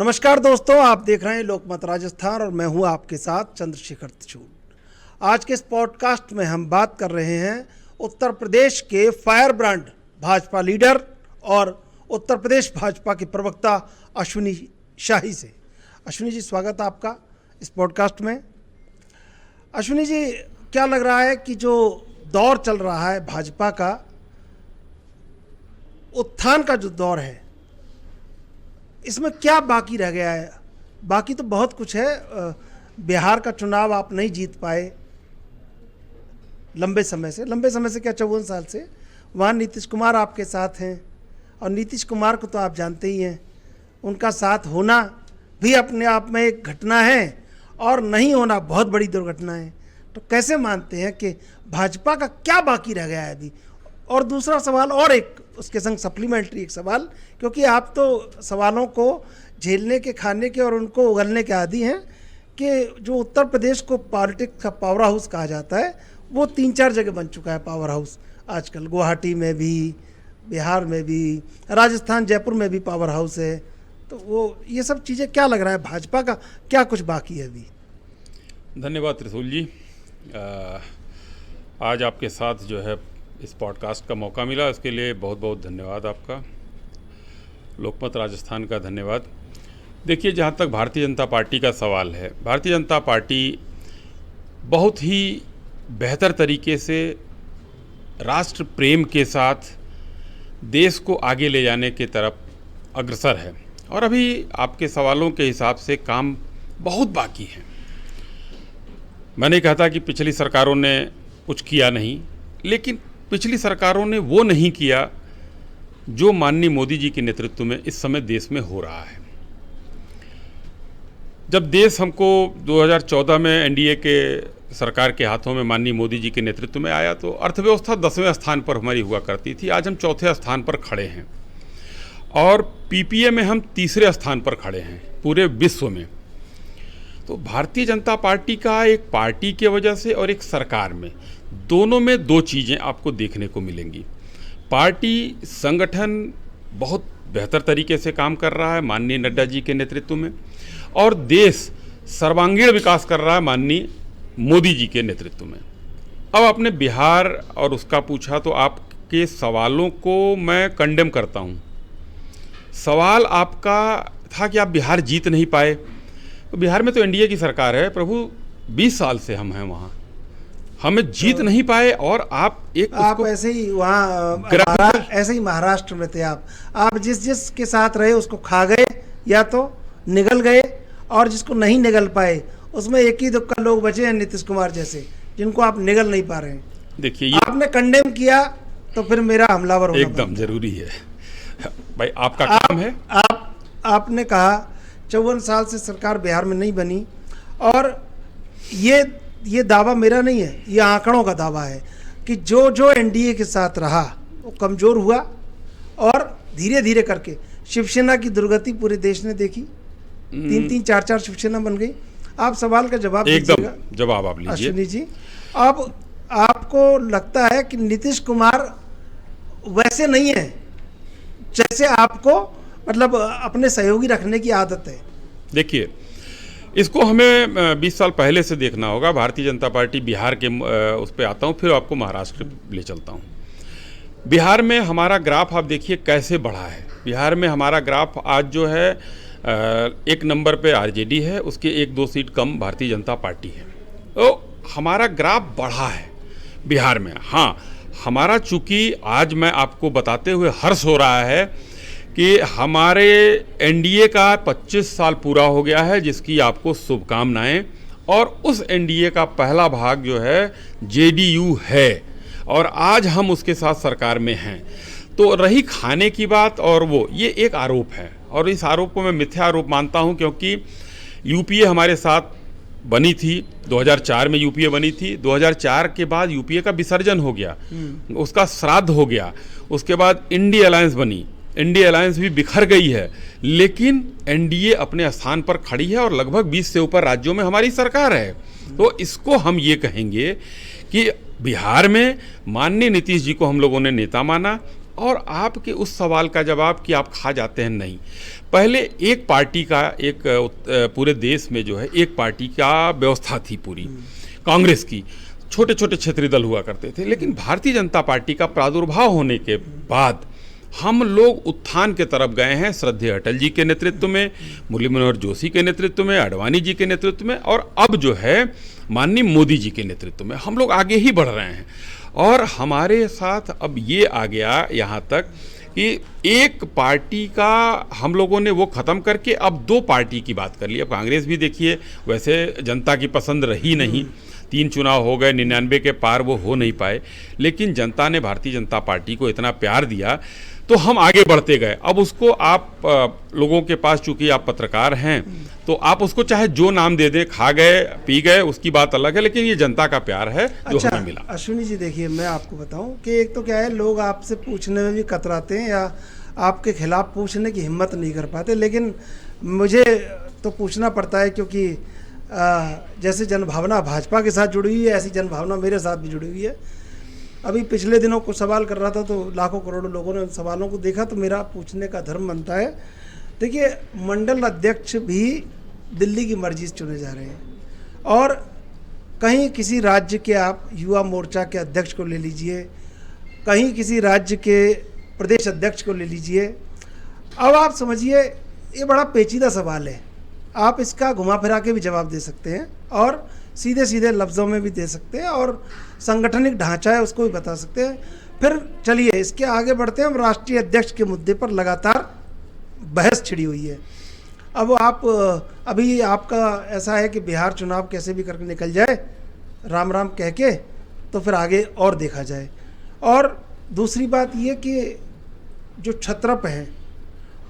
नमस्कार दोस्तों, आप देख रहे हैं लोकमत राजस्थान और मैं हूं आपके साथ चंद्रशेखर त्रिचूल। आज के इस पॉडकास्ट में हम बात कर रहे हैं उत्तर प्रदेश के फायर ब्रांड भाजपा लीडर और उत्तर प्रदेश भाजपा के प्रवक्ता अश्विनी शाही से। अश्विनी जी, स्वागत है आपका इस पॉडकास्ट में। अश्विनी जी, क्या लग रहा है कि जो दौर चल रहा है भाजपा का, उत्थान का जो दौर है, इसमें क्या बाकी रह गया है? बाकी तो बहुत कुछ है। बिहार का चुनाव आप नहीं जीत पाए लंबे समय से क्या 54 साल से। वहाँ नीतीश कुमार आपके साथ हैं और नीतीश कुमार को तो आप जानते ही हैं, उनका साथ होना भी अपने आप में एक घटना है और नहीं होना बहुत बड़ी दुर्घटना है। तो कैसे मानते हैं कि भाजपा का क्या बाकी रह गया है अभी? और दूसरा सवाल, और एक उसके संग सप्लीमेंट्री एक सवाल, क्योंकि आप तो सवालों को झेलने के, खाने के और उनको उगलने के आदी हैं, कि जो उत्तर प्रदेश को पॉलिटिक्स का पावर हाउस कहा जाता है, वो 3-4 जगह बन चुका है पावर हाउस आजकल। गुवाहाटी में भी, बिहार में भी, राजस्थान जयपुर में भी पावर हाउस है। तो वो ये सब चीज़ें, क्या लग रहा है भाजपा का क्या कुछ बाकी है अभी? धन्यवाद त्रिशूल जी। आज आपके साथ जो है इस पॉडकास्ट का मौका मिला, इसके लिए बहुत बहुत धन्यवाद आपका, लोकमत राजस्थान का धन्यवाद। देखिए, जहाँ तक भारतीय जनता पार्टी का सवाल है, भारतीय जनता पार्टी बहुत ही बेहतर तरीके से राष्ट्र प्रेम के साथ देश को आगे ले जाने की तरफ अग्रसर है और अभी आपके सवालों के हिसाब से काम बहुत बाकी है। मैं नहीं कहता कि पिछली सरकारों ने कुछ किया नहीं, लेकिन पिछली सरकारों ने वो नहीं किया जो माननीय मोदी जी के नेतृत्व में इस समय देश में हो रहा है। जब देश हमको 2014 में एनडीए के सरकार के हाथों में माननीय मोदी जी के नेतृत्व में आया, तो अर्थव्यवस्था 10वें स्थान पर हमारी हुआ करती थी। आज हम 4थे स्थान पर खड़े हैं और पीपीए में हम 3रे स्थान पर खड़े हैं पूरे विश्व में। तो भारतीय जनता पार्टी का एक पार्टी के वजह से और एक सरकार में, दोनों में दो चीज़ें आपको देखने को मिलेंगी। पार्टी संगठन बहुत बेहतर तरीके से काम कर रहा है माननीय नड्डा जी के नेतृत्व में, और देश सर्वांगीण विकास कर रहा है माननीय मोदी जी के नेतृत्व में। अब आपने बिहार और उसका पूछा, तो आपके सवालों को मैं कंडेम करता हूँ। सवाल आपका था कि आप बिहार जीत नहीं पाए। तो बिहार में तो एनडीए की सरकार है प्रभु, 20 साल से हम हैं वहाँ, हमें जीत नहीं पाए। और आप ऐसे ही वहाँ ऐसे ही महाराष्ट्र में थे। आप जिस के साथ रहे उसको खा गए या तो निगल गए, और जिसको नहीं निगल पाए उसमें एक ही दुक्का लोग बचे हैं, नीतीश कुमार जैसे, जिनको आप निगल नहीं पा रहे हैं। देखिए, आपने कंडेम किया तो फिर मेरा हमलावर होना एकदम जरूरी है भाई, आपका काम है। आपने कहा 54 साल से सरकार बिहार में नहीं बनी, और ये दावा मेरा नहीं है, ये आंकड़ों का दावा है कि जो एनडीए के साथ रहा वो कमज़ोर हुआ, और धीरे धीरे करके शिवसेना की दुर्गति पूरे देश ने देखी। 3-3, 4-4 शिवसेना बन गई। आप सवाल का जवाब दीजिएगा। एकदम जवाब आप लीजिए। अश्विनी जी, अब आपको लगता है कि नीतीश कुमार वैसे नहीं है जैसे आपको, मतलब अपने सहयोगी रखने की आदत है? देखिए, इसको हमें 20 साल पहले से देखना होगा। भारतीय जनता पार्टी बिहार के उस पर आता हूँ, फिर आपको महाराष्ट्र ले चलता हूँ। बिहार में हमारा ग्राफ आप देखिए कैसे बढ़ा है। बिहार में हमारा ग्राफ आज जो है 1 नंबर पे आरजेडी है, उसके 1-2 सीट कम भारतीय जनता पार्टी है। तो हमारा ग्राफ बढ़ा है बिहार में। हाँ, हमारा चूँकि आज मैं आपको बताते हुए हर्ष हो रहा है कि हमारे एनडीए का 25 साल पूरा हो गया है, जिसकी आपको शुभकामनाएं। और उस एनडीए का पहला भाग जो है जेडीयू है, और आज हम उसके साथ सरकार में हैं। तो रही खाने की बात, और वो ये एक आरोप है, और इस आरोप को मैं मिथ्या आरोप मानता हूं, क्योंकि यूपीए हमारे साथ बनी थी। 2004 में यूपीए बनी थी। 2004 के बाद यूपीए का विसर्जन हो गया, उसका श्राद्ध हो गया। उसके बाद इंडी अलायंस बनी, इंडी अलायंस भी बिखर गई है, लेकिन एनडीए अपने स्थान पर खड़ी है और लगभग 20 से ऊपर राज्यों में हमारी सरकार है। तो इसको हम ये कहेंगे कि बिहार में माननीय नीतीश जी को हम लोगों ने नेता माना, और आपके उस सवाल का जवाब कि आप खा जाते हैं, नहीं। पहले एक पार्टी का पूरे देश में जो है एक पार्टी का व्यवस्था थी पूरी, कांग्रेस की। छोटे छोटे क्षेत्रीय दल हुआ करते थे, लेकिन भारतीय जनता पार्टी का प्रादुर्भाव होने के बाद हम लोग उत्थान के तरफ गए हैं। श्रद्धेय अटल जी के नेतृत्व में, मुरली मनोहर जोशी के नेतृत्व में, आडवाणी जी के नेतृत्व में, और अब जो है माननीय मोदी जी के नेतृत्व में हम लोग आगे ही बढ़ रहे हैं। और हमारे साथ अब ये आ गया यहाँ तक कि एक पार्टी का हम लोगों ने वो ख़त्म करके अब 2 पार्टी की बात कर ली। अब कांग्रेस भी देखिए, वैसे जनता की पसंद रही नहीं, 3 चुनाव हो गए, 99 के पार वो हो नहीं पाए, लेकिन जनता ने भारतीय जनता पार्टी को इतना प्यार दिया तो हम आगे बढ़ते गए। अब उसको आप लोगों के पास, चूंकि आप पत्रकार हैं, तो आप उसको चाहे जो नाम दे दें, खा गए पी गए उसकी बात अलग है, लेकिन ये जनता का प्यार है जो हमें मिला। अश्विनी जी देखिए, मैं आपको बताऊं कि एक तो क्या है, लोग आपसे पूछने में भी कतराते हैं या आपके खिलाफ पूछने की हिम्मत नहीं कर पाते, लेकिन मुझे तो पूछना पड़ता है क्योंकि जैसे जनभावना भाजपा के साथ जुड़ी हुई है, ऐसी जनभावना मेरे साथ भी जुड़ी हुई है। अभी पिछले दिनों कुछ सवाल कर रहा था तो लाखों करोड़ों लोगों ने उन सवालों को देखा, तो मेरा पूछने का धर्म बनता है। देखिए, मंडल अध्यक्ष भी दिल्ली की मर्जी से चुने जा रहे हैं, और कहीं किसी राज्य के आप युवा मोर्चा के अध्यक्ष को ले लीजिए, कहीं किसी राज्य के प्रदेश अध्यक्ष को ले लीजिए। अब आप समझिए, ये बड़ा पेचीदा सवाल है, आप इसका घुमा फिरा के भी जवाब दे सकते हैं और सीधे सीधे लफ्ज़ों में भी दे सकते हैं, और संगठनिक ढांचा है उसको भी बता सकते हैं। फिर चलिए इसके आगे बढ़ते हैं। हम राष्ट्रीय अध्यक्ष के मुद्दे पर लगातार बहस छिड़ी हुई है। अब आप अभी आपका ऐसा है कि बिहार चुनाव कैसे भी करके निकल जाए, राम राम कह के, तो फिर आगे और देखा जाए। और दूसरी बात ये कि जो छत्रप हैं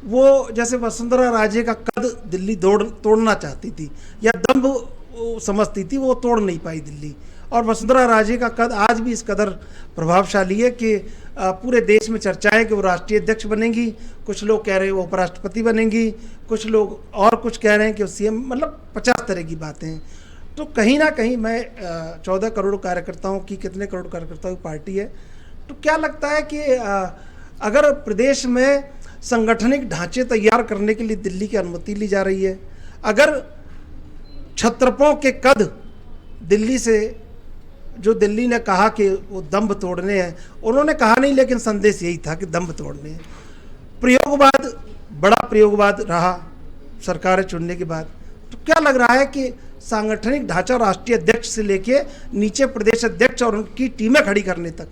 वो, जैसे वसुंधरा राजे का कद दिल्ली तोड़ना चाहती थी या दम्भ समझती थी, वो तोड़ नहीं पाई दिल्ली। और वसुंधरा राजे का कद आज भी इस कदर प्रभावशाली है कि पूरे देश में चर्चाएं कि वो राष्ट्रीय अध्यक्ष बनेंगी, कुछ लोग कह रहे हैं वो उपराष्ट्रपति बनेंगी, कुछ लोग और कुछ कह रहे हैं कि वो सीएम, मतलब 50 तरह की बातें हैं। तो कहीं ना कहीं मैं 14 करोड़ कार्यकर्ताओं की, कितने करोड़ कार्यकर्ताओं की पार्टी है, तो क्या लगता है कि अगर प्रदेश में संगठनिक ढांचे तैयार करने के लिए दिल्ली की अनुमति ली जा रही है, अगर छत्रपों के कद दिल्ली से, जो दिल्ली ने कहा कि वो दम्भ तोड़ने हैं, उन्होंने कहा नहीं लेकिन संदेश यही था कि दम्भ तोड़ने हैं। प्रयोगवाद, बड़ा प्रयोगवाद रहा सरकारें चुनने के बाद। तो क्या लग रहा है कि सांगठनिक ढांचा राष्ट्रीय अध्यक्ष से लेके नीचे प्रदेश अध्यक्ष और उनकी टीमें खड़ी करने तक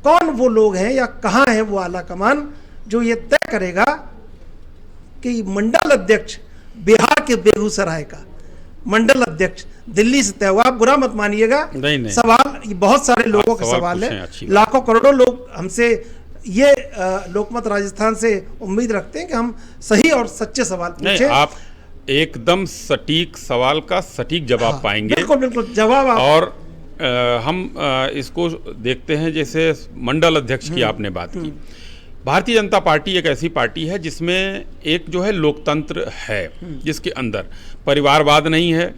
कौन वो लोग हैं या कहाँ है वो आला कमान जो ये तय करेगा कि मंडल अध्यक्ष बिहार के बेगूसराय का मंडल अध्यक्ष दिल्ली से तय हुआ? आप बुरा मत मानिएगा, नहीं। सवाल बहुत सारे लोगों का सवाल है, लाखों करोड़ों लोग हमसे ये लोकमत राजस्थान से उम्मीद रखते हैं कि हम सही और सच्चे सवाल पूछें। आप एकदम सटीक सवाल का सटीक जवाब पाएंगे। बिल्कुल बिल्कुल जवाब और हम इसको देखते हैं, जैसे मंडल अध्यक्ष की आपने बात की। भारतीय जनता पार्टी एक ऐसी पार्टी है जिसमें एक जो है लोकतंत्र है, जिसके अंदर परिवारवाद नहीं है,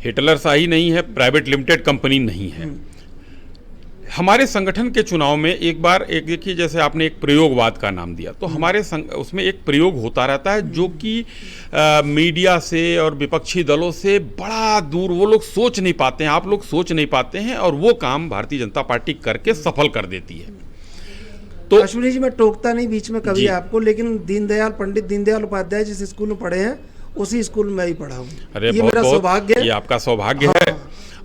हिटलरशाही नहीं है, प्राइवेट लिमिटेड कंपनी नहीं है। हमारे संगठन के चुनाव में एक बार एक देखिए, जैसे आपने एक प्रयोगवाद का नाम दिया, तो हमारे उसमें एक प्रयोग होता रहता है जो कि मीडिया से और विपक्षी दलों से बड़ा दूर वो लोग सोच नहीं पाते हैं, आप लोग सोच नहीं पाते हैं, और वो काम भारतीय जनता पार्टी करके सफल कर देती है। तो अश्विनी जी, मैं टोकता नहीं बीच में कभी आपको, लेकिन पंडित दीनदयाल उपाध्याय जिस स्कूल में पढ़े हैं उसी स्कूल में ही पढ़ा हूँ। अरे ये मेरा सौभाग्य है, ये आपका सौभाग्य है।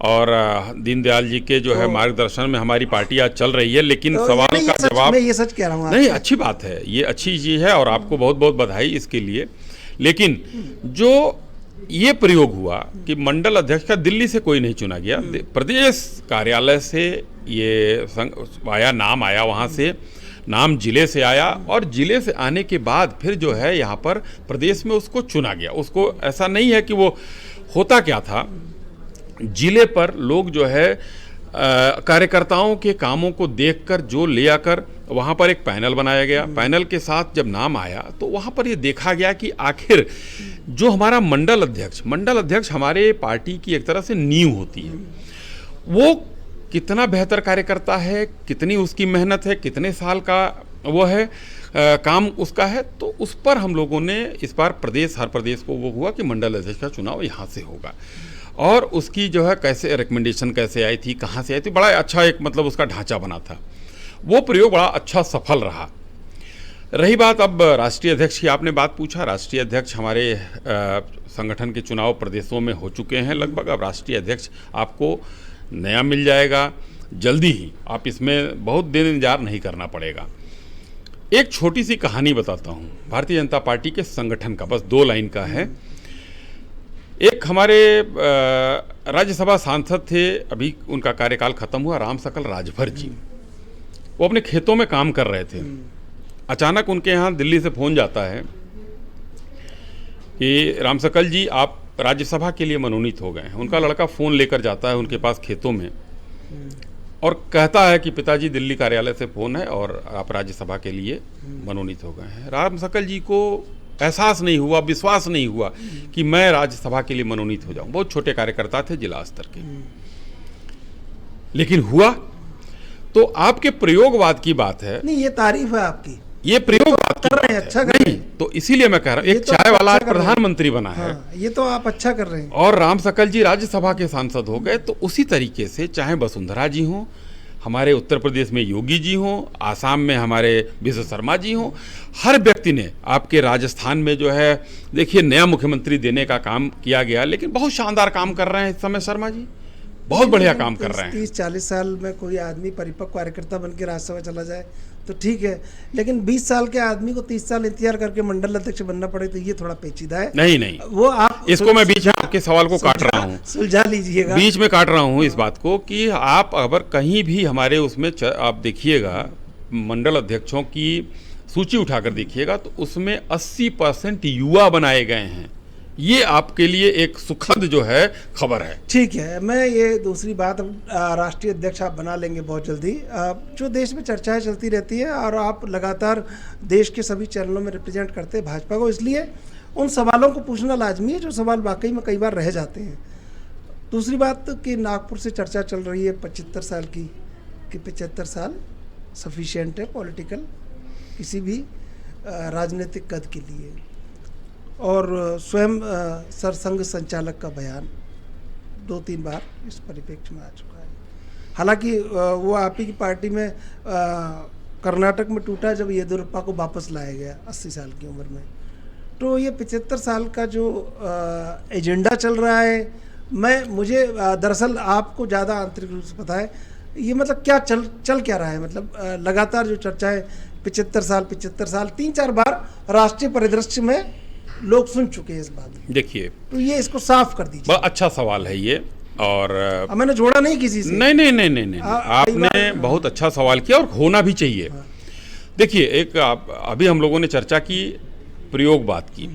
और दीनदयाल जी के जो है मार्गदर्शन में हमारी पार्टी आज चल रही है। लेकिन सवाल का जवाब, मैं ये सच कह रहा हूँ, नहीं, अच्छी बात है, ये अच्छी चीज़ है और आपको बहुत बहुत बधाई इसके लिए। लेकिन जो ये प्रयोग हुआ कि मंडल अध्यक्ष का दिल्ली से कोई नहीं चुना गया, प्रदेश कार्यालय से ये आया, नाम आया, वहाँ से नाम जिले से आया, और जिले से आने के बाद फिर जो है यहाँ पर प्रदेश में उसको चुना गया। उसको ऐसा नहीं है कि वो होता क्या था, जिले पर लोग जो है कार्यकर्ताओं के कामों को देखकर जो ले आकर वहाँ पर एक पैनल बनाया गया। पैनल के साथ जब नाम आया तो वहाँ पर ये देखा गया कि आखिर जो हमारा मंडल अध्यक्ष हमारे पार्टी की एक तरह से नींव होती है, वो कितना बेहतर कार्य करता है, कितनी उसकी मेहनत है, कितने साल का वो है काम उसका है। तो उस पर हम लोगों ने इस बार हर प्रदेश को वो हुआ कि मंडल अध्यक्ष का चुनाव यहाँ से होगा, और उसकी जो है कैसे रिकमेंडेशन कैसे आई थी, कहाँ से आई थी, बड़ा अच्छा एक मतलब उसका ढांचा बना था। वो प्रयोग बड़ा अच्छा सफल रहा। रही बात अब राष्ट्रीय अध्यक्ष की, आपने बात पूछा, राष्ट्रीय अध्यक्ष हमारे संगठन के चुनाव प्रदेशों में हो चुके हैं लगभग। अब राष्ट्रीय अध्यक्ष आपको नया मिल जाएगा जल्दी ही, आप इसमें बहुत दिन इंतजार नहीं करना पड़ेगा। एक छोटी सी कहानी बताता हूँ भारतीय जनता पार्टी के संगठन का, बस 2 लाइन का है। एक हमारे राज्यसभा सांसद थे, अभी उनका कार्यकाल खत्म हुआ, राम सकल राजभर जी। वो अपने खेतों में काम कर रहे थे। अचानक उनके यहाँ दिल्ली से फ़ोन जाता है कि राम सकल जी आप राज्यसभा के लिए मनोनीत हो गए हैं। उनका लड़का फ़ोन लेकर जाता है उनके पास खेतों में और कहता है कि पिताजी दिल्ली कार्यालय से फ़ोन है और आप राज्यसभा के लिए मनोनीत हो गए हैं। राम सकल जी को एहसास नहीं हुआ, विश्वास नहीं हुआ कि मैं राज्यसभा के लिए मनोनीत हो जाऊं। बहुत छोटे कार्यकर्ता थे जिला स्तर के, लेकिन हुआ। तो आपके प्रयोगवाद की बात है। नहीं, ये तारीफ है आपकी, ये प्रयोगवाद कर रहे हैं, अच्छा कर रहे हैं। तो इसीलिए मैं कह रहा हूँ, एक चाय वाला आज प्रधानमंत्री बना है। ये तो आप अच्छा कर रहे हैं। और राम सकल जी राज्यसभा के सांसद हो गए। तो उसी तरीके से चाहे वसुंधरा जी हों, हमारे उत्तर प्रदेश में योगी जी हों, आसाम में हमारे विश्व शर्मा जी हों, हर व्यक्ति ने, आपके राजस्थान में जो है देखिए नया मुख्यमंत्री देने का काम किया गया, लेकिन बहुत शानदार काम कर रहे हैं इस समय शर्मा जी, बहुत बढ़िया काम कर रहे हैं। 30-40 साल में कोई आदमी परिपक्व कार्यकर्ता बन के राज्यसभा चला जाए तो ठीक है, लेकिन 20 साल के आदमी को 30 साल इंतजार करके मंडल अध्यक्ष बनना पड़े तो ये थोड़ा पेचीदा है। नहीं, वो आप इसको मैं बीच में आपके सवाल को काट रहा हूँ, सुलझा लीजिएगा। बीच में काट रहा हूँ इस बात को कि आप अगर कहीं भी हमारे उसमें आप देखिएगा मंडल अध्यक्षों की सूची उठाकर देखिएगा तो उसमें 80% युवा बनाए गए हैं। ये आपके लिए एक सुखद जो है खबर है। ठीक है, मैं ये दूसरी बात, राष्ट्रीय अध्यक्ष आप बना लेंगे बहुत जल्दी। जो देश में चर्चाएं चलती रहती है और आप लगातार देश के सभी चैनलों में रिप्रेजेंट करते हैं भाजपा को, इसलिए उन सवालों को पूछना लाजमी है जो सवाल वाकई में कई बार रह जाते हैं। दूसरी बात कि नागपुर से चर्चा चल रही है 75 साल की, कि 75 साल सफिशिएंट है पॉलिटिकल किसी भी राजनीतिक कद के लिए, और स्वयं सरसंघ संचालक का बयान 2-3 बार इस परिप्रेक्ष्य में आ चुका है। हालांकि वो आप ही की पार्टी में कर्नाटक में टूटा जब येदियुरप्पा को वापस लाया गया 80 साल की उम्र में। तो ये 75 साल का जो एजेंडा चल रहा है, मुझे दरअसल आपको ज़्यादा आंतरिक रूप से पता है, ये मतलब क्या चल क्या रहा है, मतलब लगातार जो चर्चा है 75 साल 3-4 बार राष्ट्रीय परिदृश्य में लोग सुन चुके हैं इस बात। देखिए, तो ये इसको साफ कर दीजिए। बड़ा अच्छा सवाल है ये, और मैंने जोड़ा नहीं किसी से। नहीं, आपने बहुत अच्छा सवाल किया और होना भी चाहिए। देखिए, एक अभी हम लोगों ने चर्चा की, प्रयोगवाद की,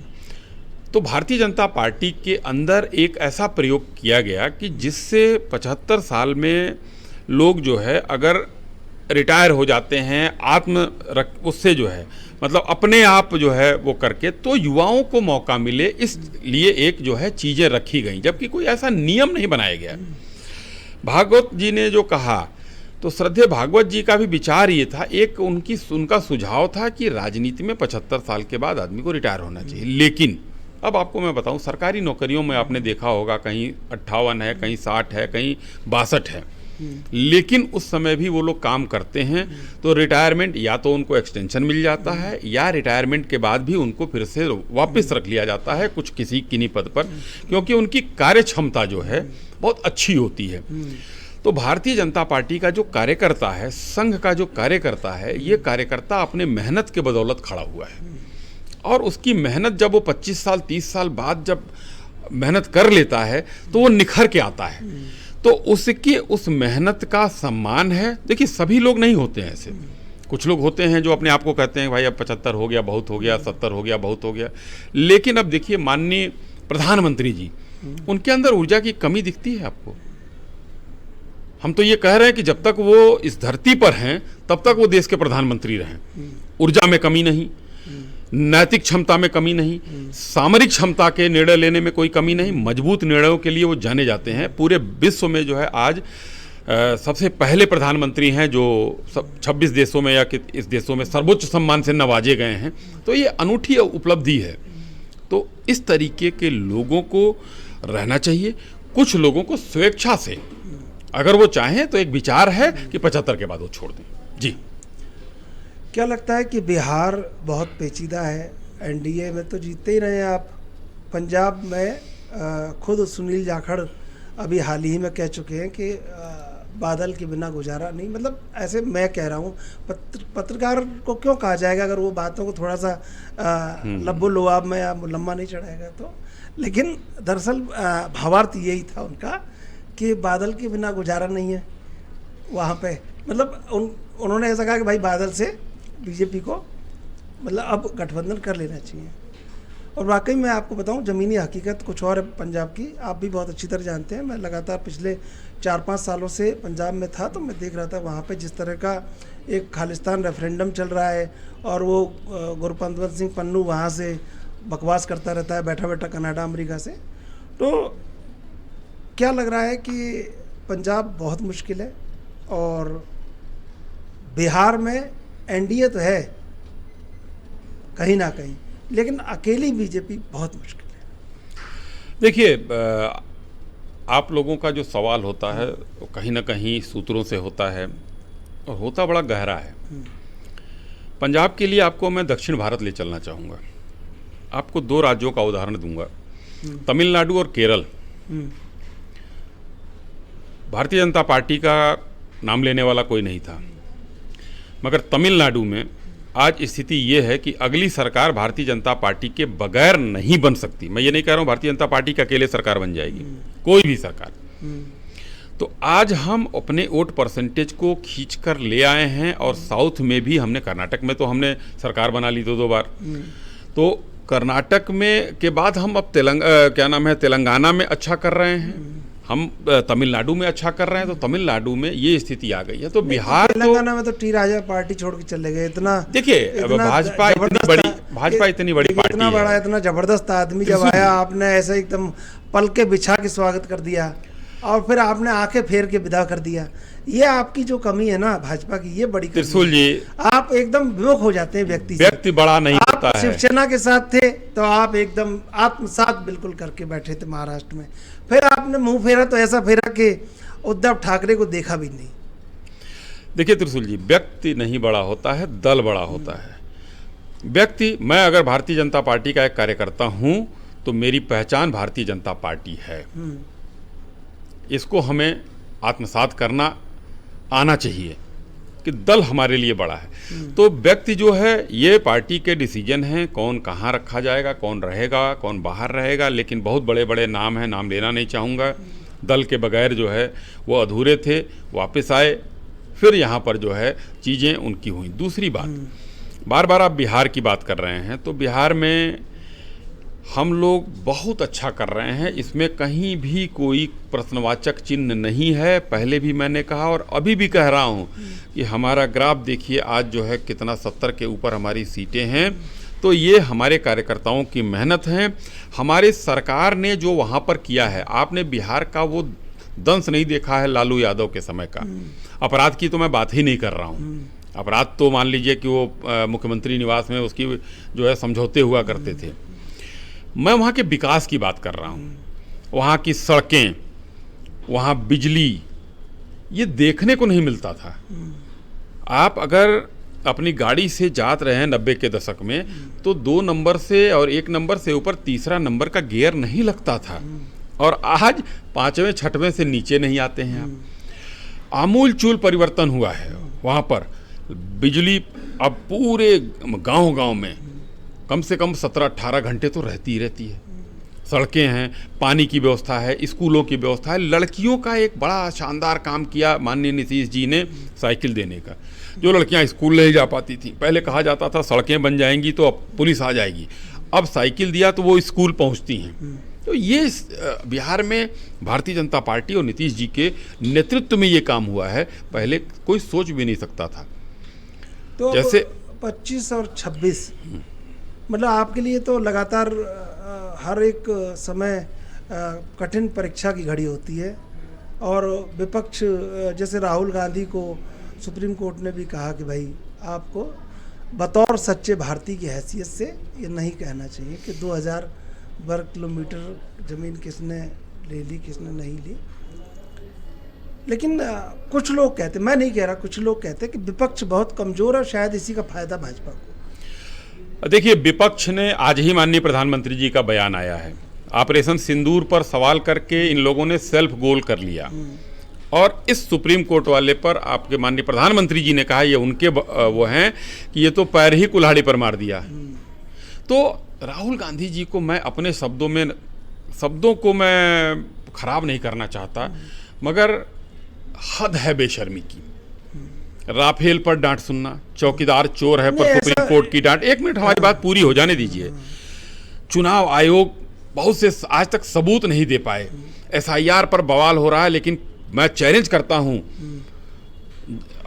तो भारतीय जनता पार्टी के अंदर एक ऐसा प्रयोग किया गया कि जिससे 75 साल में लोग जो है अगर रिटायर हो जाते हैं उससे जो है मतलब अपने आप जो है वो करके, तो युवाओं को मौका मिले, इसलिए एक जो है चीज़ें रखी गई, जबकि कोई ऐसा नियम नहीं बनाया गया। भागवत जी ने जो कहा, तो श्रद्धेय भागवत जी का भी विचार ये था, एक उनका सुझाव था कि राजनीति में 75 साल के बाद आदमी को रिटायर होना चाहिए। लेकिन अब आपको मैं बताऊं, सरकारी नौकरियों में आपने देखा होगा कहीं 58 है, कहीं 60 है, कहीं 62 है, लेकिन उस समय भी वो लोग काम करते हैं। तो रिटायरमेंट या तो उनको एक्सटेंशन मिल जाता है, या रिटायरमेंट के बाद भी उनको फिर से वापस रख लिया जाता है कुछ किन्हीं पद पर, क्योंकि उनकी कार्य क्षमता जो है बहुत अच्छी होती है। तो भारतीय जनता पार्टी का जो कार्यकर्ता है, संघ का जो कार्यकर्ता है, ये कार्यकर्ता अपने मेहनत के बदौलत खड़ा हुआ है, और उसकी मेहनत जब वो 25 साल 30 साल बाद जब मेहनत कर लेता है तो वो निखर के आता है। तो उसकी उस मेहनत का सम्मान है। देखिए, सभी लोग नहीं होते हैं ऐसे, कुछ लोग होते हैं जो अपने आप को कहते हैं भाई अब 75 हो गया बहुत हो गया, 70 हो गया बहुत हो गया। लेकिन अब देखिए, माननीय प्रधानमंत्री जी, उनके अंदर ऊर्जा की कमी दिखती है आपको? हम तो ये कह रहे हैं कि जब तक वो इस धरती पर हैं तब तक वो देश के प्रधानमंत्री रहें। ऊर्जा में कमी नहीं, नैतिक क्षमता में कमी नहीं, सामरिक क्षमता के निर्णय लेने में कोई कमी नहीं, मजबूत निर्णयों के लिए वो जाने जाते हैं। पूरे विश्व में जो है आज सबसे पहले प्रधानमंत्री हैं जो 26 देशों में या इस देशों में सर्वोच्च सम्मान से नवाजे गए हैं, तो ये अनूठी उपलब्धि है। तो इस तरीके के लोगों को रहना चाहिए। कुछ लोगों को स्वेच्छा से अगर वो चाहें तो एक विचार है कि 75 के बाद वो छोड़ दें। जी, क्या लगता है कि बिहार बहुत पेचीदा है, एनडीए में तो जीतते ही रहे हैं आप, पंजाब में खुद सुनील जाखड़ अभी हाल ही में कह चुके हैं कि बादल के बिना गुजारा नहीं, मतलब ऐसे मैं कह रहा हूँ, पत्रकार को क्यों कहा जाएगा अगर वो बातों को थोड़ा सा लब्बो लुआब में या लम्बा नहीं चढ़ाएगा तो। लेकिन दरअसल भावार्थ यही था उनका कि बादल के बिना गुजारा नहीं है वहाँ पे, मतलब उन्होंने ऐसा कहा कि भाई बादल से बीजेपी को मतलब अब गठबंधन कर लेना चाहिए। और वाकई मैं आपको बताऊं, ज़मीनी हकीकत कुछ और है पंजाब की, आप भी बहुत अच्छी तरह जानते हैं। मैं लगातार पिछले 4-5 सालों से पंजाब में था, तो मैं देख रहा था वहाँ पे जिस तरह का एक खालिस्तान रेफरेंडम चल रहा है, और वो गुरपतवंत सिंह पन्नू वहाँ से बकवास करता रहता है बैठा बैठा कनाडा अमेरिका से। तो क्या लग रहा है कि पंजाब बहुत मुश्किल है और बिहार में एनडीए तो है कहीं ना कहीं, लेकिन अकेली बीजेपी बहुत मुश्किल है। देखिए, आप लोगों का जो सवाल होता है वो कहीं ना कहीं सूत्रों से होता है और होता बड़ा गहरा है। पंजाब के लिए आपको मैं दक्षिण भारत ले चलना चाहूँगा। आपको 2 राज्यों का उदाहरण दूंगा, तमिलनाडु और केरल। भारतीय जनता पार्टी का नाम लेने वाला कोई नहीं था, मगर तमिलनाडु में आज स्थिति ये है कि अगली सरकार भारतीय जनता पार्टी के बगैर नहीं बन सकती। मैं ये नहीं कह रहा हूँ भारतीय जनता पार्टी के अकेले सरकार बन जाएगी, कोई भी सरकार। तो आज हम अपने वोट परसेंटेज को खींच कर ले आए हैं, और साउथ में भी हमने, कर्नाटक में तो हमने सरकार बना ली 2 बार, तो कर्नाटक में के बाद हम अब तेलंगाना में अच्छा कर रहे हैं, हम तमिलनाडु में अच्छा कर रहे हैं। तो तमिलनाडु में ये स्थिति आ गई है। तो बिहार, तेलंगाना में तो टी राजा पार्टी छोड़ के चले गए। इतना देखिए, भाजपा इतनी बड़ी पार्टी, इतना बड़ा, इतना जबरदस्त आदमी जब आया, आपने ऐसे एकदम पल के बिछा के स्वागत कर दिया और फिर आपने आंखें फेर के विदा कर दिया। ये आपकी जो कमी है ना भाजपा की, ये बड़ी त्रिशूल जी, आप एकदम विमुख हो जाते हैं व्यक्ति बड़ा नहीं होता है। शिवसेना के साथ थे तो आप एकदम आत्मसात बिल्कुल करके बैठे थे महाराष्ट्र में, फिर आपने मुंह फेरा तो ऐसा फेरा कि उद्धव ठाकरे को देखा भी नहीं। देखिए त्रिशूल जी, व्यक्ति नहीं बड़ा होता है, दल बड़ा होता है। व्यक्ति, मैं अगर भारतीय जनता पार्टी का एक कार्यकर्ता हूं तो मेरी पहचान भारतीय जनता पार्टी है, इसको हमें आत्मसात करना आना चाहिए कि दल हमारे लिए बड़ा है। तो व्यक्ति जो है, ये पार्टी के डिसीजन हैं, कौन कहाँ रखा जाएगा, कौन रहेगा, कौन बाहर रहेगा। लेकिन बहुत बड़े बड़े नाम हैं, नाम लेना नहीं चाहूँगा, दल के बगैर जो है वो अधूरे थे, वापस आए, फिर यहाँ पर जो है चीज़ें उनकी हुई। दूसरी बात, बार बार आप बिहार की बात कर रहे हैं, तो बिहार में हम लोग बहुत अच्छा कर रहे हैं, इसमें कहीं भी कोई प्रश्नवाचक चिन्ह नहीं है। पहले भी मैंने कहा और अभी भी कह रहा हूं कि हमारा ग्राफ देखिए आज जो है कितना, 70 के ऊपर हमारी सीटें हैं। तो ये हमारे कार्यकर्ताओं की मेहनत है। हमारे सरकार ने जो वहाँ पर किया है, आपने बिहार का वो दंश नहीं देखा है लालू यादव के समय का। अपराध की तो मैं बात ही नहीं कर रहा हूँ, अपराध तो मान लीजिए कि वो मुख्यमंत्री निवास में उसकी जो है समझौते हुआ करते थे। मैं वहाँ के विकास की बात कर रहा हूँ, वहाँ की सड़कें, वहाँ बिजली, ये देखने को नहीं मिलता था। आप अगर अपनी गाड़ी से जात रहे हैं 90 के दशक में, तो 2 नंबर से और 1 नंबर से ऊपर तीसरा नंबर का गियर नहीं लगता था, और आज 5वें 6वें से नीचे नहीं आते हैं आप। आमूल चूल परिवर्तन हुआ है वहाँ पर। बिजली अब पूरे गांव-गांव में कम से कम 17-18 घंटे तो रहती ही रहती है। सड़कें हैं, पानी की व्यवस्था है, स्कूलों की व्यवस्था है। लड़कियों का एक बड़ा शानदार काम किया माननीय नीतीश जी ने, साइकिल देने का। जो लड़कियां स्कूल नहीं जा पाती थी, पहले कहा जाता था सड़कें बन जाएंगी तो अब पुलिस आ जाएगी, अब साइकिल दिया तो वो स्कूल पहुंचती हैं। तो ये बिहार में भारतीय जनता पार्टी और नीतीश जी के नेतृत्व में ये काम हुआ है, पहले कोई सोच भी नहीं सकता था। तो जैसे 25 और 26 मतलब आपके लिए तो लगातार हर एक समय कठिन परीक्षा की घड़ी होती है, और विपक्ष जैसे राहुल गांधी को सुप्रीम कोर्ट ने भी कहा कि भाई आपको बतौर सच्चे भारतीय की हैसियत से ये नहीं कहना चाहिए कि 2000 वर्ग किलोमीटर ज़मीन किसने ले ली किसने नहीं ली। लेकिन कुछ लोग कहते, मैं नहीं कह रहा, कुछ लोग कहते कि विपक्ष बहुत कमज़ोर है, शायद इसी का फायदा भाजपा को। देखिए, विपक्ष ने आज ही माननीय प्रधानमंत्री जी का बयान आया है, ऑपरेशन सिंदूर पर सवाल करके इन लोगों ने सेल्फ गोल कर लिया और इस सुप्रीम कोर्ट वाले पर आपके माननीय प्रधानमंत्री जी ने कहा ये उनके वो हैं कि ये तो पैर ही कुल्हाड़ी पर मार दिया। तो राहुल गांधी जी को मैं अपने शब्दों को मैं खराब नहीं करना चाहता, मगर हद है बेशर्मी की। राफेल पर डांट सुनना, चौकीदार चोर है पर सुप्रीम कोर्ट की डांट। 1 मिनट हमारी बात पूरी हो जाने दीजिए। चुनाव आयोग बहुत से आज तक सबूत नहीं दे पाए, SIR पर बवाल हो रहा है, लेकिन मैं चैलेंज करता हूं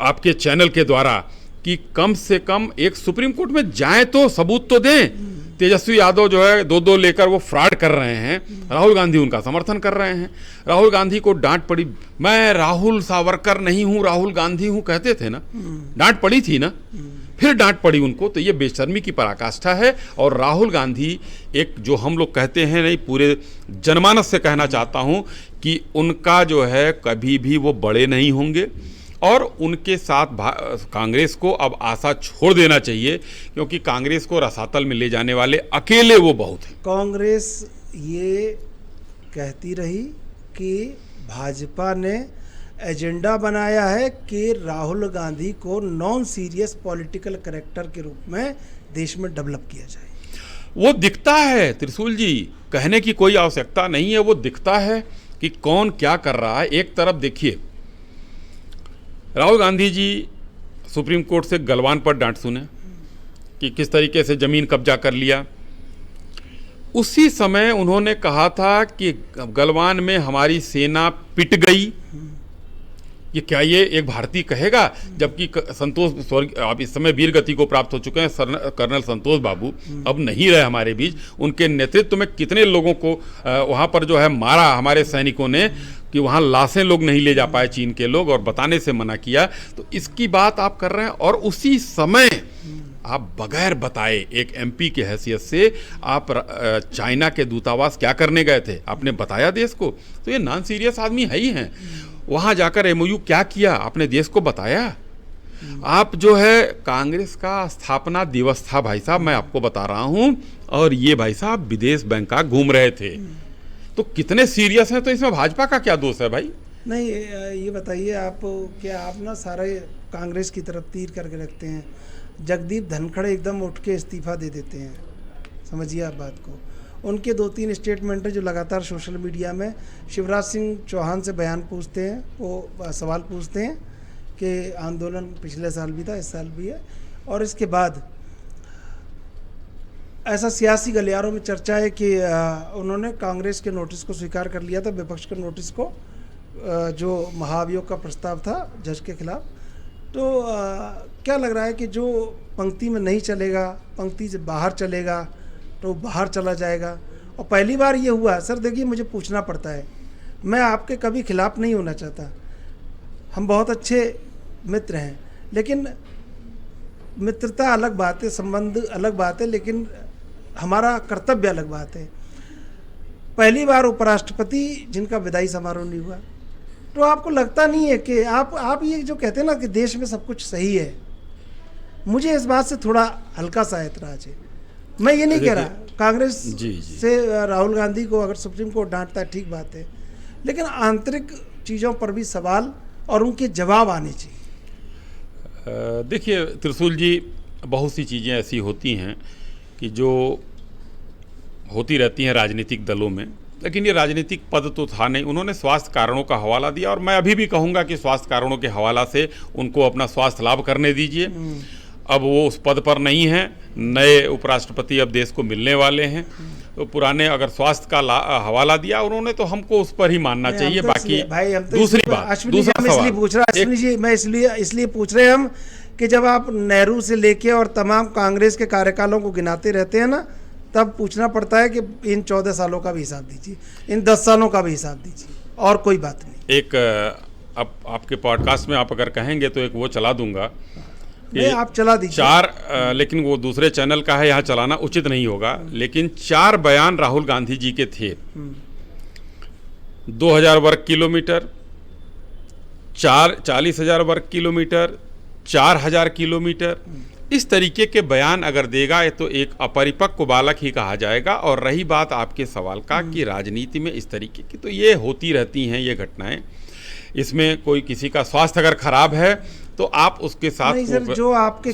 आपके चैनल के द्वारा कि कम से कम एक सुप्रीम कोर्ट में जाएं तो सबूत तो दें। तेजस्वी यादव जो है 2-2 लेकर वो फ्रॉड कर रहे हैं, राहुल गांधी उनका समर्थन कर रहे हैं। राहुल गांधी को डांट पड़ी, मैं राहुल सावरकर नहीं हूं राहुल गांधी हूं कहते थे ना, डांट पड़ी थी ना, फिर डांट पड़ी उनको। तो ये बेशर्मी की पराकाष्ठा है। और राहुल गांधी एक जो हम लोग कहते हैं, नहीं पूरे जनमानस से कहना चाहता हूं कि उनका जो है कभी भी वो बड़े नहीं होंगे और उनके साथ कांग्रेस को अब आशा छोड़ देना चाहिए, क्योंकि कांग्रेस को रसातल में ले जाने वाले अकेले वो बहुत हैं। कांग्रेस ये कहती रही कि भाजपा ने एजेंडा बनाया है कि राहुल गांधी को नॉन सीरियस पॉलिटिकल कैरेक्टर के रूप में देश में डेवलप किया जाए। वो दिखता है त्रिशूल जी, कहने की कोई आवश्यकता नहीं है, वो दिखता है कि कौन क्या कर रहा है। एक तरफ देखिए, राहुल गांधी जी सुप्रीम कोर्ट से गलवान पर डांट सुने कि किस तरीके से ज़मीन कब्जा कर लिया। उसी समय उन्होंने कहा था कि गलवान में हमारी सेना पिट गई। ये क्या ये एक भारतीय कहेगा? जबकि संतोष अब इस समय वीर गति को प्राप्त हो चुके हैं कर्नल संतोष बाबू, अब नहीं रहे हमारे बीच। उनके नेतृत्व में कितने लोगों को वहाँ पर जो है मारा हमारे सैनिकों ने कि वहाँ लाशें लोग नहीं ले जा पाए चीन के लोग, और बताने से मना किया। तो इसकी बात आप कर रहे हैं और उसी समय आप बगैर बताए एक MP की हैसियत से आप चाइना के दूतावास क्या करने गए थे, आपने बताया देश को? तो ये नॉन सीरियस आदमी है ही हैं। वहाँ जाकर MOU क्या किया आपने देश को बताया? आप जो है कांग्रेस का स्थापना दिवस था भाई साहब, मैं आपको बता रहा हूँ, और ये भाई साहब विदेश बैंकॉक घूम रहे थे। तो कितने सीरियस हैं? तो इसमें भाजपा का क्या दोष है भाई? नहीं, ये बताइए आप, क्या आप ना सारे कांग्रेस की तरफ तीर करके रखते हैं? जगदीप धनखड़ एकदम उठ के इस्तीफा दे देते हैं, समझिए आप बात को। उनके 2-3 स्टेटमेंट है जो लगातार सोशल मीडिया में शिवराज सिंह चौहान से बयान पूछते हैं, वो सवाल पूछते हैं कि आंदोलन पिछले साल भी था, इस साल भी है। और इसके बाद ऐसा सियासी गलियारों में चर्चा है कि उन्होंने कांग्रेस के नोटिस को स्वीकार कर लिया था, विपक्ष के नोटिस को, जो महाभियोग का प्रस्ताव था जज के खिलाफ। तो क्या लग रहा है कि जो पंक्ति में नहीं चलेगा, पंक्ति से बाहर चलेगा तो बाहर चला जाएगा? और पहली बार ये हुआ सर, देखिए मुझे पूछना पड़ता है, मैं आपके कभी खिलाफ नहीं होना चाहता, हम बहुत अच्छे मित्र हैं, लेकिन मित्रता अलग बात है, संबंध अलग बात है, लेकिन हमारा कर्तव्य अलग बात है। पहली बार उपराष्ट्रपति जिनका विदाई समारोह नहीं हुआ, तो आपको लगता नहीं है कि आप ये जो कहते हैं ना कि देश में सब कुछ सही है, मुझे इस बात से थोड़ा हल्का सा ऐतराज है। मैं ये नहीं कह रहा कांग्रेस से राहुल गांधी को अगर सुप्रीम कोर्ट डांटता है ठीक बात है, लेकिन आंतरिक चीज़ों पर भी सवाल और उनके जवाब आने चाहिए। देखिए त्रिशूल जी, बहुत सी चीज़ें ऐसी होती हैं कि जो होती रहती हैं राजनीतिक दलों में, लेकिन ये राजनीतिक पद तो था नहीं। उन्होंने स्वास्थ्य कारणों का हवाला दिया, और मैं अभी भी कहूँगा कि स्वास्थ्य कारणों के हवाला से उनको अपना स्वास्थ्य लाभ करने दीजिए। अब वो उस पद पर नहीं हैं, नए उपराष्ट्रपति अब देश को मिलने वाले हैं, तो पुराने अगर स्वास्थ्य का हवाला दिया उन्होंने तो हमको उस पर ही मानना चाहिए। बाकी दूसरी बात, दूसरा सवाल पूछ रहा अश्विनी जी, मैं इसलिए पूछ रहे हैं हम कि जब आप नेहरू से लेके और तमाम कांग्रेस के कार्यकालों को गिनाते रहते हैं ना, तब पूछना पड़ता है कि इन 14 सालों का भी हिसाब दीजिए, इन 10 सालों का भी हिसाब दीजिए। और कोई बात नहीं। एक अब आपके पॉडकास्ट में आप अगर कहेंगे तो एक वो चला दूंगा नहीं, आप चला दीजिए। लेकिन वो दूसरे चैनल का है, यहाँ चलाना उचित नहीं होगा, लेकिन 4 बयान राहुल गांधी जी के थे। 2000 वर्ग किलोमीटर, 40,000 वर्ग किलोमीटर, 4000 किलोमीटर, इस तरीके के बयान अगर देगा तो एक अपरिपक्व बालक ही कहा जाएगा। और रही बात आपके सवाल का कि राजनीति में इस तरीके की, तो ये होती रहती हैं ये घटनाएं। इसमें कोई किसी का स्वास्थ्य अगर खराब है तो आप उसके साथ नहीं सर, जो आपके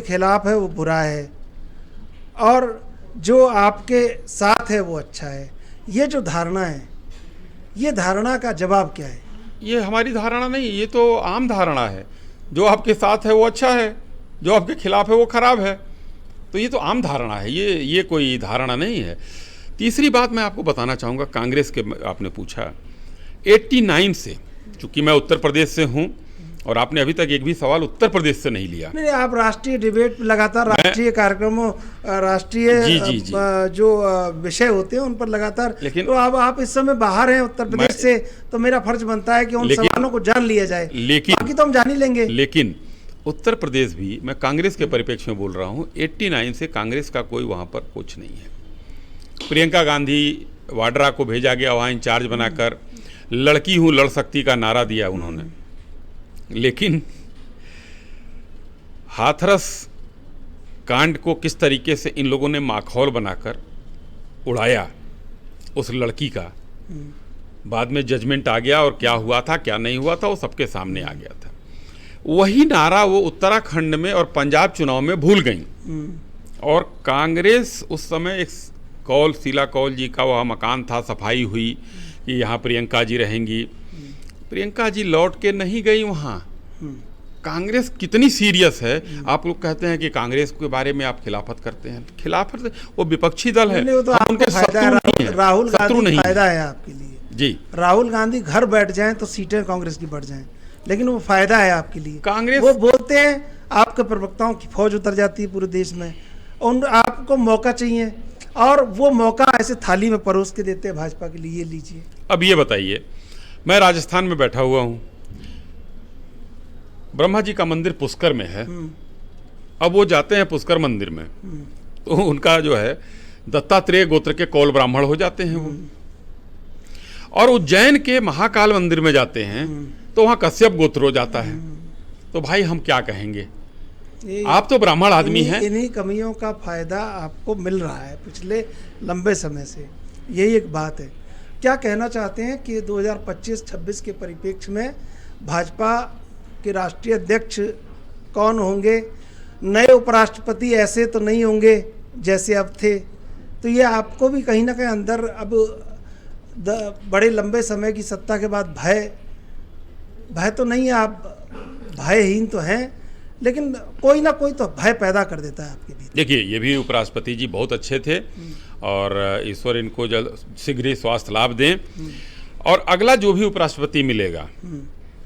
खिलाफ है वो बुरा है, और जो आपके साथ है वो अच्छा है। ये जो धारणा है, ये धारणा का जवाब क्या है? ये हमारी धारणा नहीं, ये तो आम धारणा है। जो आपके साथ है वो अच्छा है, जो आपके खिलाफ है वो खराब है। तो ये तो आम धारणा है, ये कोई धारणा नहीं है। तीसरी बात मैं आपको बताना चाहूँगा, कांग्रेस के आपने पूछा 89 से, चूँकि मैं उत्तर प्रदेश से हूँ और आपने अभी तक एक भी सवाल उत्तर प्रदेश से नहीं लिया। नहीं, आप राष्ट्रीय डिबेट लगातार, राष्ट्रीय कार्यक्रमों, राष्ट्रीय जी। जो विषय होते हैं उन पर लगातार, लेकिन तो अब आप इस समय बाहर हैं उत्तर प्रदेश से, तो मेरा फर्ज बनता है कि उन सवालों को जान लिया जाए। बाकी तो हम जान ही लेंगे। लेकिन उत्तर प्रदेश भी, मैं कांग्रेस के परिप्रेक्ष्य में बोल रहा हूँ, 89 से कांग्रेस का कोई वहाँ पर कुछ नहीं है। प्रियंका गांधी वाड्रा को भेजा गया वहाँ इंचार्ज बनाकर, लड़की हूँ लड़ सकती का नारा दिया उन्होंने, लेकिन हाथरस कांड को किस तरीके से इन लोगों ने माखौल बनाकर उड़ाया उस लड़की का, बाद में जजमेंट आ गया और क्या हुआ था क्या नहीं हुआ था वो सबके सामने आ गया था। वही नारा वो उत्तराखंड में और पंजाब चुनाव में भूल गई। और कांग्रेस उस समय एक कौल, शीला कौल जी का वह मकान था, सफाई हुई कि यहाँ प्रियंका जी रहेंगी। प्रियंका जी लौट के नहीं गई वहाँ। कांग्रेस कितनी सीरियस है। आप लोग कहते हैं कि कांग्रेस के बारे में आप खिलाफत करते हैं, खिलाफत वो विपक्षी दल है, तो हम उनके शत्रु नहीं हैं। राहुल शत्रु गांधी नहीं फायदा है आपके लिए जी। राहुल गांधी घर बैठ जाएं तो सीटें कांग्रेस की बढ़ जाएं, लेकिन वो फायदा है आपके लिए। कांग्रेस, वो बोलते हैं, आपके प्रवक्ताओं की फौज उतर जाती है पूरे देश में, उन आपको मौका चाहिए, और वो मौका ऐसे थाली में परोस के देते हैं भाजपा के लिए, ये लीजिए। अब ये बताइए, मैं राजस्थान में बैठा हुआ हूँ, ब्रह्मा जी का मंदिर पुष्कर में है। अब वो जाते हैं पुष्कर मंदिर में, तो उनका जो है दत्तात्रेय गोत्र के कौल ब्राह्मण हो जाते हैं वो। और उज्जैन के महाकाल मंदिर में जाते हैं तो वहाँ कश्यप गोत्र हो जाता है। तो भाई हम क्या कहेंगे, आप तो ब्राह्मण आदमी हैं। इन्हीं कमियों का फायदा आपको मिल रहा है पिछले लंबे समय से, यही एक बात है। क्या कहना चाहते हैं कि 2025-26 के परिप्रेक्ष्य में भाजपा के राष्ट्रीय अध्यक्ष कौन होंगे? नए उपराष्ट्रपति ऐसे तो नहीं होंगे जैसे अब थे, तो ये आपको भी कहीं ना कहीं अंदर अब बड़े लंबे समय की सत्ता के बाद भय तो नहीं है, आप भयहीन तो हैं, लेकिन कोई ना कोई तो भय पैदा कर देता है आपके भीतर। देखिए, ये भी उपराष्ट्रपति जी बहुत अच्छे थे और ईश्वर इनको जल्द शीघ्र ही स्वास्थ्य लाभ दें, और अगला जो भी उपराष्ट्रपति मिलेगा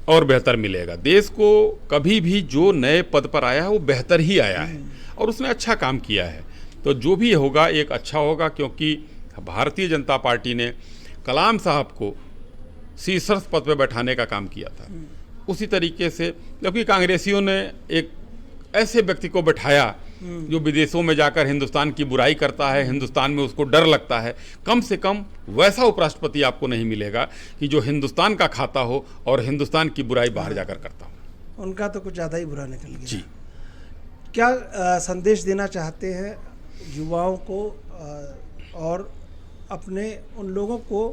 और बेहतर मिलेगा। देश को कभी भी जो नए पद पर आया है वो बेहतर ही आया है और उसने अच्छा काम किया है। तो जो भी होगा एक अच्छा होगा, क्योंकि भारतीय जनता पार्टी ने कलाम साहब को शीर्ष पद पर बैठाने का काम किया था। उसी तरीके से क्योंकि कांग्रेसियों ने एक ऐसे व्यक्ति को बैठाया जो विदेशों में जाकर हिंदुस्तान की बुराई करता है, हिंदुस्तान में उसको डर लगता है, कम से कम वैसा उपराष्ट्रपति आपको नहीं मिलेगा कि जो हिंदुस्तान का खाता हो और हिंदुस्तान की बुराई बाहर जाकर करता हो। उनका तो कुछ ज़्यादा ही बुरा निकल गया जी। क्या संदेश देना चाहते हैं युवाओं को और अपने उन लोगों को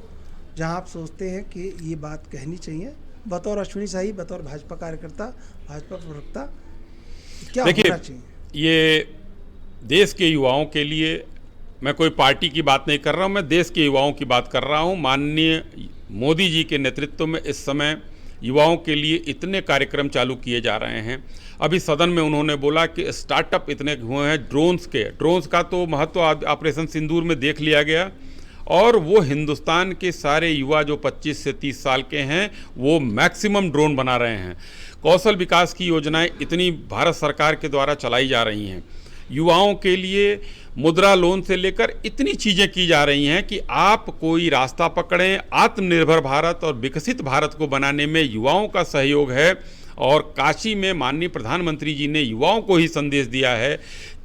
जहां आप सोचते हैं कि ये बात कहनी चाहिए, बतौर अश्विनी शाही, बतौर भाजपा कार्यकर्ता, भाजपा प्रवक्ता, क्या होना चाहिए? ये देश के युवाओं के लिए, मैं कोई पार्टी की बात नहीं कर रहा हूँ, मैं देश के युवाओं की बात कर रहा हूँ। माननीय मोदी जी के नेतृत्व में इस समय युवाओं के लिए इतने कार्यक्रम चालू किए जा रहे हैं। अभी सदन में उन्होंने बोला कि स्टार्टअप इतने हुए हैं ड्रोन्स का तो महत्व ऑपरेशन सिंदूर में देख लिया गया, और वो हिंदुस्तान के सारे युवा जो 25 से 30 साल के हैं वो मैक्सिमम ड्रोन बना रहे हैं। कौशल विकास की योजनाएं इतनी भारत सरकार के द्वारा चलाई जा रही हैं युवाओं के लिए मुद्रा लोन से लेकर इतनी चीज़ें की जा रही हैं कि आप कोई रास्ता पकड़ें। आत्मनिर्भर भारत और विकसित भारत को बनाने में युवाओं का सहयोग है। और काशी में माननीय प्रधानमंत्री जी ने युवाओं को ही संदेश दिया है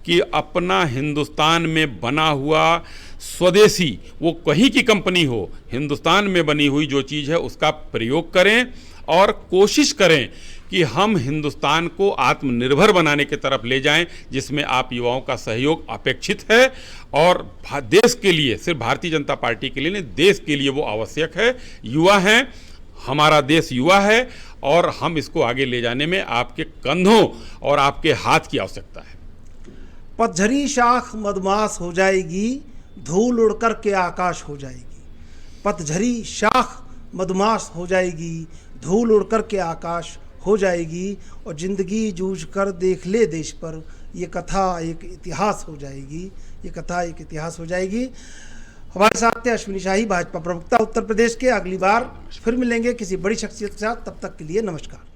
कि अपना हिंदुस्तान में बना हुआ स्वदेशी, वो कहीं की कंपनी हो, हिंदुस्तान में बनी हुई जो चीज़ है उसका प्रयोग करें और कोशिश करें कि हम हिंदुस्तान को आत्मनिर्भर बनाने की तरफ ले जाएं, जिसमें आप युवाओं का सहयोग अपेक्षित है। और देश के लिए, सिर्फ भारतीय जनता पार्टी के लिए नहीं, देश के लिए वो आवश्यक है। युवा हैं, हमारा देश युवा है और हम इसको आगे ले जाने में आपके कंधों और आपके हाथ की आवश्यकता है। पतझरी शाख मदमाश हो जाएगी, धूल उड़ कर के आकाश हो जाएगी। पतझरी शाख मदमाश हो जाएगी, धूल उड़ कर के आकाश हो जाएगी। और ज़िंदगी जूझ कर देख ले देश पर, ये कथा एक इतिहास हो जाएगी। ये कथा एक इतिहास हो जाएगी। हमारे साथ थे अश्विनी शाही, भाजपा प्रवक्ता उत्तर प्रदेश के। अगली बार फिर मिलेंगे किसी बड़ी शख्सियत के साथ। तब तक के लिए नमस्कार।